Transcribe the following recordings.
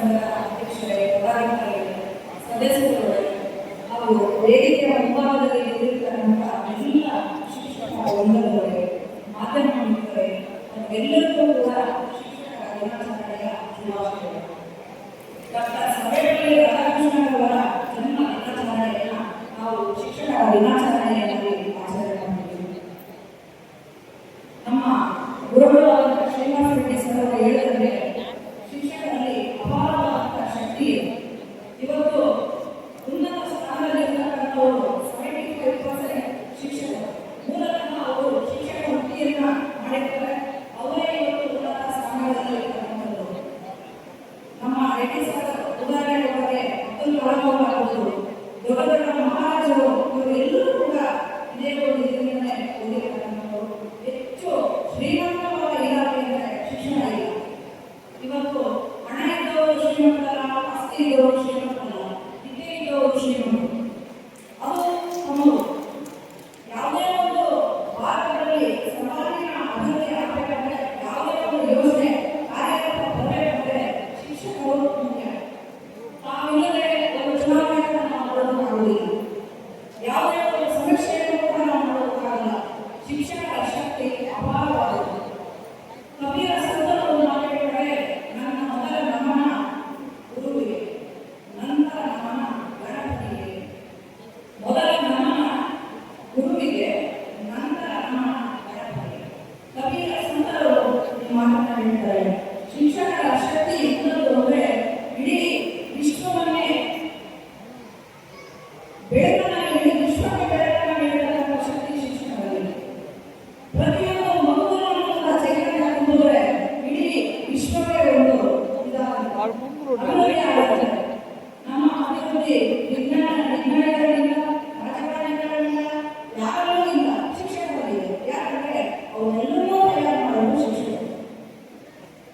ಸಂಘದ ಅಧ್ಯಕ್ಷರೇ, ಪದಾಧಿಕಾರಿಗಳೇ, ಸದಸ್ಯರುಗಳೇ ಹಾಗೂ ವೇದಿಕೆಯ ಮುಂಭಾಗದಲ್ಲಿ ನಿಂತಿರ್ತಕ್ಕಂಥ ಎಲ್ಲ ಶಿಕ್ಷಕ ವೃಂದದವರೇ, ಮಾಧ್ಯಮ ಮಿತ್ರರೇ, ಎಲ್ಲರಿಗೂ ಕೂಡ ಶಿಕ್ಷಕರ ದಿನಾಚರಣೆಯ ಶುಭಾಶಯಗಳು. ಡಾಕ್ಟರ್ ಸರ್ವೇಪಲ್ಲಿ ರಾಧಾಕೃಷ್ಣನ್ ಅವರ ಜನ್ಮ ದಿನಾಚರಣೆಯನ್ನು ನಾವು ಶಿಕ್ಷಕರ ದಿನಾಚರಣೆಯಲ್ಲಿ ಆಚರಣೆ ಮಾಡಿದ್ದೀವಿ. ನಮ್ಮ ಗುರುಗಳಾದಂಥ ಶ್ರೀನಿವಾಸ ರೆಡ್ಡಿ ಸರ್ ಅವರು ಹೇಳಿದರೆ ಶಿಕ್ಷಕರಲ್ಲಿ ಅಪಾರವಾದಂಥ ಶಕ್ತಿ ಇದೆ. ಇವತ್ತು ಉನ್ನತ ಸ್ಥಾನದಲ್ಲಿರ್ತಕ್ಕಂಥವರು 75% ಶಿಕ್ಷಕರು. ಮೂಲತಃ ಅವರು ಶಿಕ್ಷಕ ವೃತ್ತಿಯನ್ನ ಮಾಡಿರ್ತಾರೆ. ಅವರೇ ಇವತ್ತು ಉನ್ನತ ಸ್ಥಾನದಲ್ಲಿರ್ತಕ್ಕಂಥದ್ದು. ನಮ್ಮ ರೆಡ್ಡಿ ಸರ್ ಉದಾಹರಣೆ ಕೊಟ್ಟರೆ ಅಬ್ದುಲ್ ಕಲಾಂ ಆಗಬಹುದು, ದೊಡ್ಡ ದೊಡ್ಡ ಮಹಾರಾಜರು, ಇವರು ಎಲ್ಲರೂ ಕೂಡ ಇದೇ ಒಂದು ಇದನ್ನೇ ಓದಿರ್ತಕ್ಕಂಥವರು. ಹೆಚ್ಚು ಶ್ರೀಮಂತವಾದ ಇಲಾಖೆ ಅಂದರೆ ಶಿಕ್ಷಣ ಇಲ್ಲ. ಇವತ್ತು ಹಣ ಇದ್ದವರು ಶ್ರೀಮಂತಲ್ಲ, ಆಸ್ತಿ ಇದ್ದವರು ಶ್ರೀಮಂತಲ್ಲ, ವಿದ್ಯೆ ಇದ್ದವರು ಶ್ರೀಮಂತರು. ಅದು ನಮ್ಮದು. ಯಾವುದೇ ಒಂದು ಭಾರತದಲ್ಲಿ ಸಮಾಜಿನ ಅಭಿವೃದ್ಧಿ ಆಗಬೇಕಂದ್ರೆ, ಯಾವುದೇ ಒಂದು ಯೋಜನೆ ಕಾರ್ಯರೂಪ ಬರಬೇಕಂದ್ರೆ ಶಿಕ್ಷಕರು ಮುಖ್ಯ. ತಾವಿಲ್ಲದೆ ಒಂದು ಚುನಾವಣೆಯನ್ನು ನಾವು ಮಾಡೋದಕ್ಕಾಗುವುದಿಲ್ಲ. ಯಾವುದೇ ಒಂದು ಸಮಸ್ಯೆಯನ್ನು ಕೂಡ ನಾವು ಮಾಡೋದಕ್ಕಾಗಲ್ಲ. ಶಿಕ್ಷಕರ ಶಕ್ತಿ ಅಪಾರವಾಗಿದೆ. ಕಬೀರ ಸಂತರು ಒಂದು ಮಾತು ಹೇಳಿದರೆ, ನನ್ನ ಮೊದಲ ನಮನ ಗುರುವಿಗೆ, ನಂತರ ನಮನ ಗಣಪತಿಗೆ. ಮೊದಲ ನಮನ ಗುರುವಿಗೆ, ನಂತರ ನಮನ ಗಣಪತಿಗೆ. ಕಬೀರ ಸಂತರು ಈ ಮಾತನ್ನು ಹೇಳಿದ್ದಾರೆ. ಶಿಕ್ಷಕರ ಶಕ್ತಿ ಇನ್ನೊಂದು ಅಂದರೆ ಇಡೀ ವಿಶ್ವವನ್ನೇ ಬೆಳಕನ್ನ, ಇಡೀ ವಿಶ್ವಕ್ಕೆ ಬೆಳಕನ್ನ ನೀಡತಕ್ಕಂಥ ಶಕ್ತಿ ಶಿಕ್ಷಕರಲ್ಲಿ. ಪ್ರತಿಯೊಂದು ಮಗುವನ್ನು ಕೂಡ ಚೈತನ್ಯ ತುಂಬಿದರೆ ಇಡೀ ವಿಶ್ವಕ್ಕೆ ಒಂದು ಅಭಿವೃದ್ಧಿ ಆಗುತ್ತದೆ. ನಮ್ಮ ಅಭಿವೃದ್ಧಿ ವಿಜ್ಞಾನಿಗಳಿಂದ, ರಾಜಕಾರಣಿಗಳಿಂದ, ಯಾರಲ್ಲೂ ಇಲ್ಲ, ಶಿಕ್ಷಕರಿಗೆ. ಯಾಕಂದ್ರೆ ಅವರೆಲ್ಲರೂ ತಯಾರು ಮಾಡೋದು ಶಿಕ್ಷಕರು.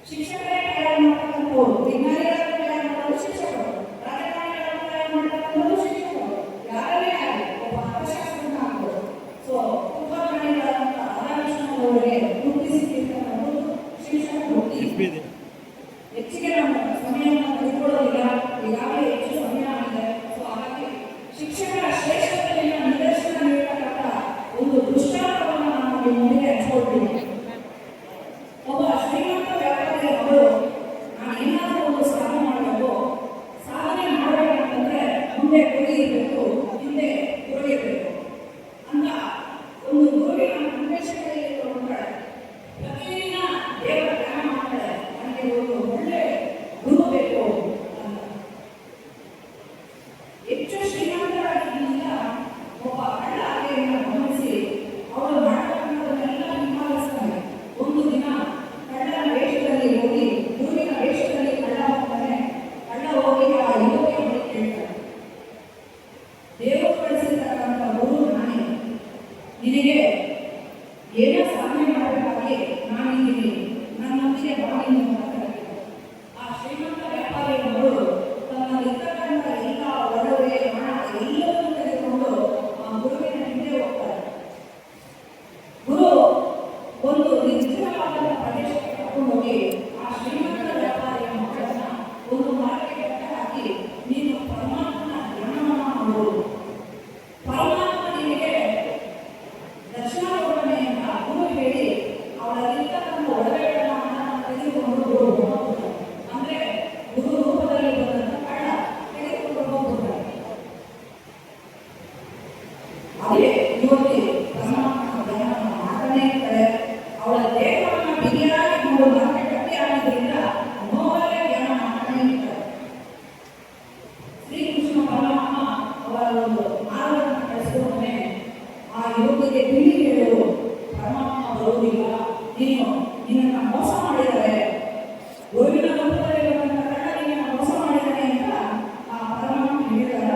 ಶಿಕ್ಷಕರೇ ತಯಾರು ಮಾಡ್ತಕ್ಕಂಥವ್ರು. ವಿಜ್ಞಾನಿಗಳನ್ನು ತಯಾರು ಮಾಡೋದು ಶಿಕ್ಷಕರು, ರಾಜಕಾರಣಿಗಳನ್ನು ತಯಾರು ಮಾಡ್ತಕ್ಕಂಥದ್ದು ಶಿಕ್ಷಕರು. ಯಾರನ್ನೇ ಆಗಲಿ ಒಬ್ಬ ಅರ್ಥಶಾಸ್ತ್ರಜ್ಞ ಆಗ್ಬೋದು. ಸೊ ಉಪಕರಣಿಗಳಂತ ರಾಧಾಕೃಷ್ಣನ್ ಅವರಿಗೆ ಗುರುತಿಸಿರ್ತಕ್ಕಂಥದ್ದು ಶಿಕ್ಷಕ ವೃತ್ತಿ. ಹೆಚ್ಚಿಗೆ ನಮ್ಮ ಸಮಯವನ್ನು ತೆಗೆದುಕೊಳ್ಳೋದಿಲ್ಲ, ಈಗಾಗಲೇ ಹೆಚ್ಚು ಸಮಯ ಆಗಿದೆ. ಸೊ ಹಾಗಾಗಿ ಶಿಕ್ಷಕರ ಶ್ರೇಷ್ಠತೆಯನ್ನು ನಿದರ್ಶನ ನೀಡತಕ್ಕಂಥ ಒಂದು ದೃಷ್ಟಾಂತವನ್ನು ನಾನು ನಿಮ್ಮ ಮುಂದೆ ಹಂಚಿಕೊಳ್ತೀನಿ. ಒಬ್ಬ ಶ್ರೀಮಂತ ವ್ಯಾಪಾರಿಯ ಮಗಳು ನಾನು ಏನಾದರೂ ಒಂದು ಸಾಧನೆ ಮಾಡಬೇಕು, ಸಾಧನೆ ಮಾಡಬೇಕಂತಂದ್ರೆ ಮುಂದೆ ಗುರಿ ಇರಬೇಕು, ಹಿಂದೆ ಗುರಿ ಇರಬೇಕು ಅಂತ ಒಂದು ಗುರುವಿನ ಉದ್ದೇಶದಲ್ಲಿ ಹೊರಡ್ತಾಳೆ. ಪ್ರತಿದಿನ ದೇವರ ಧ್ಯಾನ ಮಾಡ್ತಾಳೆ. ನನಗೆ ಒಂದು ಒಳ್ಳೆ ಗುರು ಬೇಕು ಅಂತ. ಹೆಚ್ಚು ಶ್ರೀಮಂತರಾಗಿದ್ದರಿಂದ ಒಬ್ಬ ಕಳ್ಳ ಆಕೆಯನ್ನು ಗಮನಿಸಿ ಅವಳು ಮಾಡತಕ್ಕಂಥದ್ದನ್ನೆಲ್ಲ ಹಿಂಬಾಲಿಸ್ತಾನೆ. ಒಂದು ದಿನ ಕಳ್ಳನ ವೇಷದಲ್ಲಿ ಹೋಗಿ, ಗುರುವಿನ ವೇಷದಲ್ಲಿ ಕಳ್ಳ ಹೋಗ್ತಾನೆ. ಕಳ್ಳ ಹೋಗಿ ಆ ಯುವತಿಯ ಬಳಿ ಕೇಳ್ತಾನೆ, ದೇವರು ಕಳಿಸಿರ್ತಕ್ಕಂಥ ಗುರು ನಾನೇ, ನಿನಗೆ ಏನೋ ಸಾಧನೆ ಮಾಡಬೇಕಾಗಿ ನಾನಿದ್ದೀನಿ, ನನ್ನೊಂದಿಗೆ ಬಾಗಿಲು ಅಂತ ಕರೀತಾರೆ. ಆ ಶ್ರೀಮಂತ ವ್ಯಾಪಾರಿಯ ಮಗಳು ತನ್ನಲ್ಲಿರ್ತಕ್ಕಂಥ ಎಲ್ಲ ಒಡವೆ, ಹಣ ಎಲ್ಲವನ್ನೂ ತೆಗೆದುಕೊಂಡು ಆ ಗುರುವಿನ ಹಿಂದೆ ಹೋಗ್ತಾರೆ. ಗುರು ಒಂದು ನಿರ್ಜನವಾದ ಪ್ರದೇಶಕ್ಕೆ ಕರ್ಕೊಂಡು ಹೋಗಿ ಆ ಶ್ರೀಮಂತ ವ್ಯಾಪಾರಿಯ ಮಗಳನ್ನ ಒಂದು ಮರಕ್ಕೆ ಕಟ್ಟ ಹಾಕಿ, ನೀನು ಪರಮಾತ್ಮನ ಧ್ಯಾನವನ್ನು ಮಾಡುವುದು, ಪರಮಾತ್ಮ ನಿನಗೆ ದರ್ಶನ ಕೊಡನೆ ಅಂತ ಗುರು ಹೇಳಿ ಅವಳಲ್ಲಿರ್ತಕ್ಕಂಥ ಒಡವೆಗಳನ್ನ ತೆಗೆದುಕೊಂಡು ಗುರು ಹೋಗ್ತಾರೆ. ಅಂದ್ರೆ ಗುರು ರೂಪದಲ್ಲಿ ಬಂದಂತ ಕಳ್ಳ ತೆಗೆದುಕೊಂಡು ಹೋಗ್ತಾರೆ. ಅದೇ ಯುವತಿ ಪರಮಾತ್ಮನ ಧ್ಯಾನವನ್ನು ಮಾಡ್ತಾನೆ ಇರ್ತಾರೆ. ಅವಳ ದೇಹವನ್ನು ಬಿಗಿಯಾಗಿ ಮೂರು ನಾಲ್ಕು ಗಟ್ಟಿ ಆಗಿದ್ದರಿಂದ ನೋವಲ್ಲೇ ಧ್ಯಾನ ಮಾಡ್ತಾನೆ ಇರ್ತಾರೆ. ಶ್ರೀಕೃಷ್ಣ ಪರಮಾತ್ಮ ಅವರ ಒಂದು ಮಾರ್ಗವನ್ನು ಕಳಿಸಿಕೊಂಡೇ ಆ ಯುವತಿಗೆ ತಿಳಿ ಹೇಳು, ಪರಮಾತ್ಮ ಬರುವುದಿಲ್ಲ, ನಿನ್ನನ್ನು ಮೋಸ ಮಾಡಿದರೆ, ಗುರುವಿನ ರೂಪದಲ್ಲಿರುವಂಥ ಕಳ್ಳನಿಗೆ ಮೋಸ ಮಾಡಿದರೆ ಅಂತ ಆ ಪರಮಾತ್ಮ ಹೇಳಿದಾಗ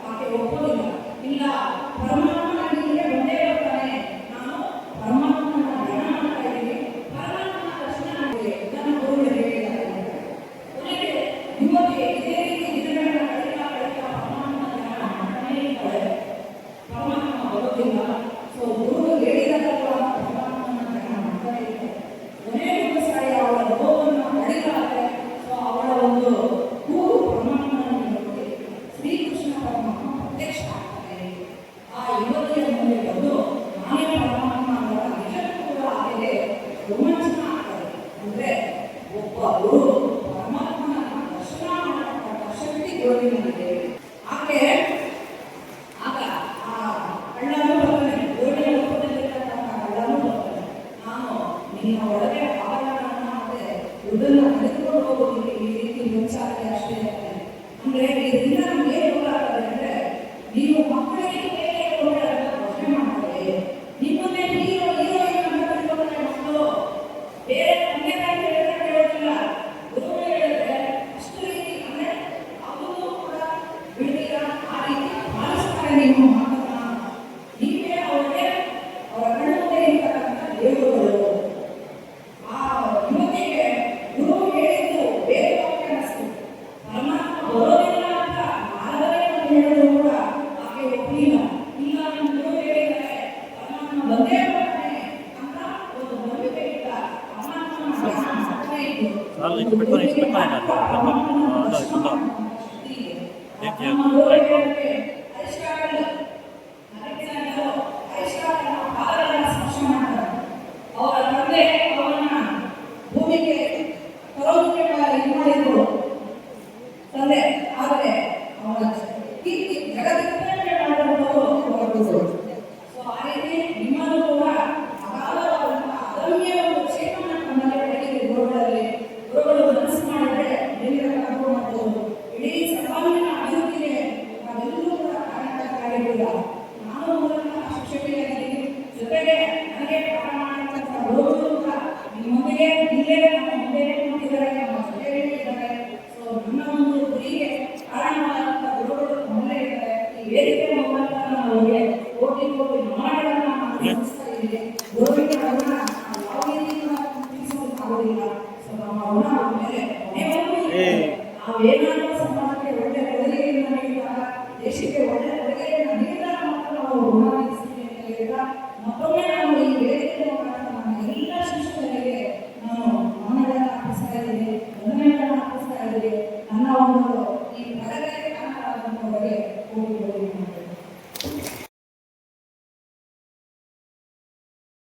ಆಕೆ ಒಪ್ಪೋದಿಲ್ಲ. ಇಲ್ಲ, ಪರಮಾತ್ಮ ನಿನಗೆ ಬಂದೇ ಬರ್ತಾನೆ, ನಾನು ಪರಮಾತ್ಮನ ಧ್ಯಾನ ಮಾಡ್ತಾ ಇದ್ದೀನಿ, ಪರಮಾತ್ಮನ ದರ್ಶನ ಆಗಿದೆ, ನನ್ನ ಗುರು ಹೇಳಿದ್ದಾರೆ. ಕೊನೆಗೆ ಯುವತಿ ಇದೇ ರೀತಿ ದಿನಗಳನ್ನು ಕಳೀತಾ ಪರಮಾತ್ಮನ ಧ್ಯಾನ ಮಾಡ್ತಾನೇ ಇರ್ತಾಳೆ. ಪರಮಾತ್ಮ ಬರೋದಿಲ್ಲ. ಸೊ ಗುರು ಹೇಳಿದಾಗ ಪರಮಾತ್ಮನ ಧ್ಯಾನ ಮಾಡ್ತಾನೆ ಇರ್ತಾರೆ. ಕೊನೆಗೂ ಸಾರಿ ಅವಳ ನೋವನ್ನು ಕಡಿಲಾರೆ. ಸೊ ಅವಳ ಒಂದು ಇದರಿಂದ ನಮ್ಗೆ ಏನು ಗೊತ್ತಾಗ್ತದೆ ಅಂದ್ರೆ ನೀವು ಮಕ್ಕಳಿಗೆ ಹೇಗೆ ಪ್ರಶ್ನೆ ಮಾಡ್ತಾರೆ ನಿಮ್ಮನ್ನೇ ಹೀರೋ ಹೀರೋಯಿನ್ ಅಂತ ತಿಳ್ಕೊಂಡ್ರೆ ಮಕ್ಕಳು ಬೇರೆ ತಂದೆ ತಾಯಿ ಕೇಳೋದಿಲ್ಲ. ಗುರುಗಳು ಹೇಳಿದ್ರೆ ಅಷ್ಟು ರೀತಿ ಅಂದ್ರೆ ಅವನು ಕೂಡ ಬಿಡ್ತೀರ ಆ ರೀತಿ ಪಾಲಿಸ್ತಾರೆ ನಿಮ್ಮ ಮಾತನ್ನ. ನೀವೇ ಅವರಿಗೆ ಅವರ ಕಣ್ಣು ಇರ್ತಕ್ಕಂಥ ದೇವರುಗಳು. ಆ ಯುವತಿಗೆ ಗುರು ಹೇಳಿದ್ದು ವೇದವಾಕ್ಯ ಅನಿಸ್ತು. ಪರಮಾತ್ಮ ಬರೋದಿಲ್ಲ ಅಂತ ಮಾರ್ಗದಲ್ಲಿ ಹೇಳಿದ್ರು ಕೂಡ ಆಕೆ ಒಪ್ಪಿಲ್ಲ. ಇಲ್ಲ ನಮ್ಮ ಗುರು ಹೇಳಿದ್ದಾರೆ ಪರಮಾತ್ಮ ಬಂದೇ ಬರ್ತಾನೆ ಅಂತ ಒಂದು ನಂಬಿಕೆ ಇಲ್ಲ. ಪರಮಾತ್ಮನ ಸತ್ಯ ಇತ್ತು. ಅವರ ತಂದೆ ಅವನ ಭೂಮಿಗೆ ತರೋದಕ್ಕೆ ಇದು ಮಾಡಿದ್ರು ತಂದೆ. ಆದರೆ ಅವನ ಕೀರ್ತಿ ಜಗತ್ತಿಗೆ ಮಾಡಿದ್ರು. ಸೊ ಆ ರೀತಿ ನಿಮ್ಮನ್ನು ಕೂಡ ಅಗಾಧವಾದಂತಹ ಅದಮ್ಯ ಒಂದು ಕ್ಷೇತ್ರವನ್ನು ನಮ್ಮಲ್ಲಿ ಬೆಳಗಿದೆ. ಗುರುಗಳು ಮನಸ್ಸು ಮಾಡಿದ್ರೆ ಎಲ್ಲಿಂದ ಕರ್ಕೊಂಡು ಮಾಡ್ಬೋದು. ಇಡೀ ಸಮಾಜದ ಅಭಿವೃದ್ಧಿಗೆ ನಾವೆಲ್ಲರೂ ಕೂಡ ಕಾರಣಕಾರಿಗಳಿಲ್ಲ. ನಾನು ಮೂಲತಃ ಶಿಕ್ಷಕಿಯಾಗಿದ್ದೀನಿ. ಜೊತೆಗೆ ನನಗೆ ಪಾಠ ಮಾಡತಕ್ಕಂಥ ಗುರುಗಳು ಕೂಡ ನಿಮ್ಮೊಂದಿಗೆ ಇಲ್ಲೇ ನಮ್ಮ ಮುಂದೆ ಕೂತಿದ್ದಾರೆ, ನಮ್ಮ ಜೊತೆಗೆ ಇದ್ದಾರೆ. ಸೊ ನನ್ನ ಒಂದು ಗುರಿಗೆ ಕಾರಣವಾದಂಥ ಗುರುಗಳು ನಮ್ಮಲ್ಲೇ ಇದ್ದಾರೆ. ಈ ವೇದಿಕೆ ಮೂಲಕ ಅವರಿಗೆ ಕೋಟಿ ಕೋಟಿ ನಮನಗಳನ್ನು ನಾನು ಸಲ್ಲಿಸ್ತಾ ಇದ್ದೀನಿ. ಗುರುವಿನ ಯಾವ ರೀತಿ ತಿಳಿಸೋದಕ್ಕಾಗೋದಿಲ್ಲ. ಸೊ ನಮ್ಮ ಋಣ ಅವ್ರ ಮೇಲೆ ನಾವೇನಾದರೂ ಸಮಾಜಕ್ಕೆ ಒಳ್ಳೆ ಕೊಡುಗೆಯನ್ನು ನೀಡಿದಾಗ, ದೇಶಕ್ಕೆ ಒಳ್ಳೆ ಕೊಡುಗೆಯನ್ನು ನೀಡಿದಾಗ ಮಾತ್ರ ನಾವು ಋಣ